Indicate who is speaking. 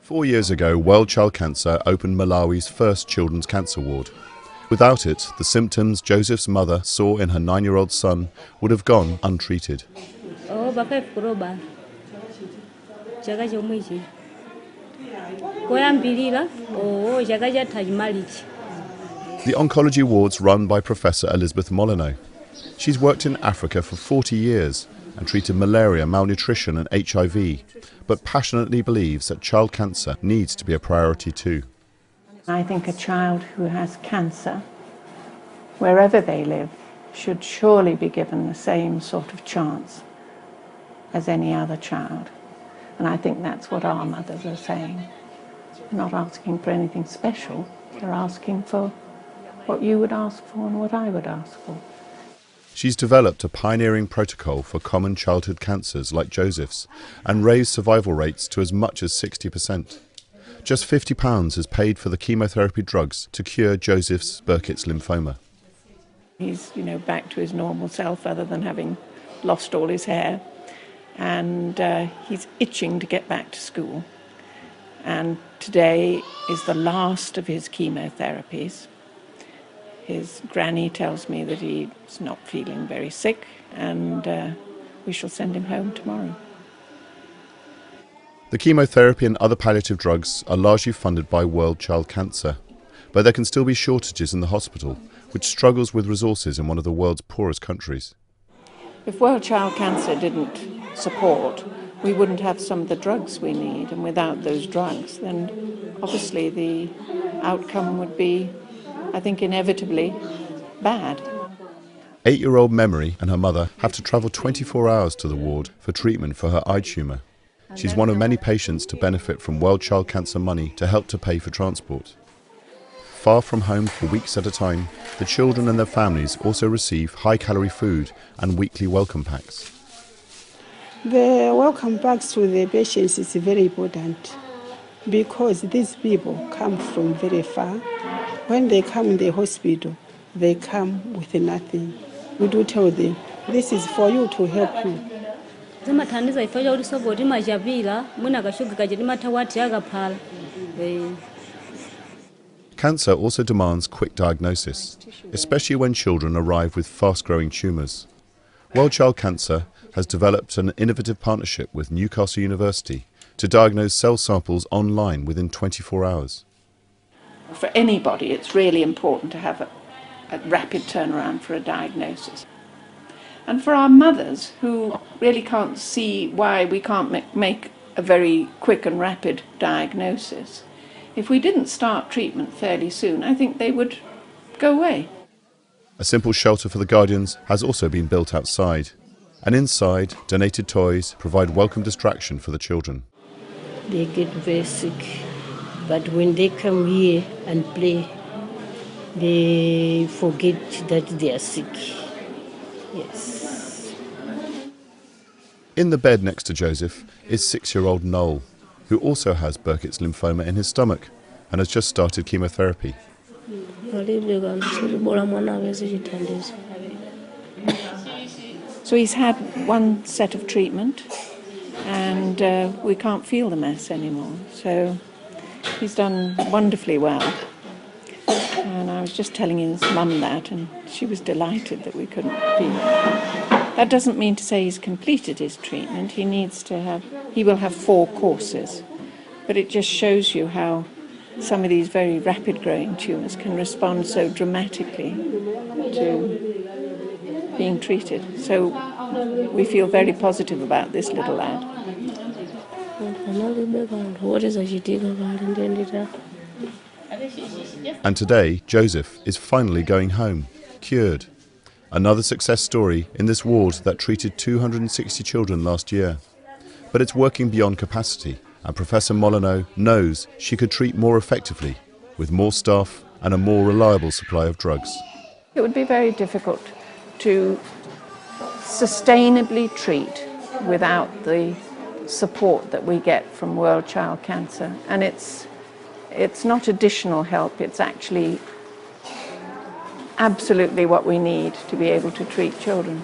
Speaker 1: 4 years ago, World Child Cancer opened Malawi's first children's cancer ward. Without it, the symptoms Joseph's mother saw in her 9-year-old son would have gone untreated.
Speaker 2: The
Speaker 1: oncology ward's run by Professor Elizabeth Molyneux. She's worked in Africa for 40 years and treated malaria, malnutrition and HIV, but passionately believes that child cancer needs to be a priority too.
Speaker 3: I think a child who has cancer, wherever they live, should surely be given the same sort of chance as any other child. And I think that's what our mothers are saying. They're not asking for anything special, they're asking for what you would ask for and what I would ask for.
Speaker 1: She's developed a pioneering protocol for common childhood cancers like Joseph's and raised survival rates to as much as 60%. Just £50 is paid for the chemotherapy drugs to cure Joseph's Burkitt's lymphoma.
Speaker 3: He's, back to his normal self other than having lost all his hair. And he's itching to get back to school. And today is the last of his chemotherapies. His granny tells me that he's not feeling very sick, and we shall send him home tomorrow.
Speaker 1: The chemotherapy and other palliative drugs are largely funded by World Child Cancer, but there can still be shortages in the hospital, which struggles with resources in one of the world's poorest countries.
Speaker 3: If World Child Cancer didn't support, we wouldn't have some of the drugs we need, and without those drugs, then obviously the outcome would be, I think, inevitably bad.
Speaker 1: 8-year-old Memory and her mother have to travel 24 hours to the ward for treatment for her eye tumour. She's one of many patients to benefit from World Child Cancer money to help to pay for transport. Far from home for weeks at a time, the children and their families also receive high-calorie food and weekly welcome packs.
Speaker 4: The welcome packs to the patients is very important because these people come from very far. When they come in the hospital, they come with nothing. We do tell them, this is for you to help you.
Speaker 1: Cancer also demands quick diagnosis, especially when children arrive with fast-growing tumours. World Child Cancer has developed an innovative partnership with Newcastle University to diagnose cell samples online within 24 hours.
Speaker 3: For anybody, it's really important to have a rapid turnaround for a diagnosis. And for our mothers, who really can't see why we can't make a very quick and rapid diagnosis, if we didn't start treatment fairly soon, I think they would go away.
Speaker 1: A simple shelter for the guardians has also been built outside, and inside, donated toys provide welcome distraction for the children.
Speaker 5: They get very sick, but when they come here and play, they forget that they are sick. Yes.
Speaker 1: In the bed next to Joseph is 6-year-old Noel, who also has Burkitt's lymphoma in his stomach and has just started chemotherapy.
Speaker 3: So he's had one set of treatment and we can't feel the mess anymore. So he's done wonderfully well. And I was just telling his mum that, and she was delighted that we couldn't be. That doesn't mean to say he's completed his treatment. He will have 4 courses. But it just shows you how some of these very rapid growing tumours can respond so dramatically to being treated. So we feel very positive about this little lad.
Speaker 1: And today, Joseph is finally going home, cured. Another success story in this ward that treated 260 children last year. But it's working beyond capacity, and Professor Molyneux knows she could treat more effectively, with more staff and a more reliable supply of drugs.
Speaker 3: It would be very difficult to sustainably treat without the support that we get from World Child Cancer. And it's not additional help, it's actually absolutely what we need to be able to treat children.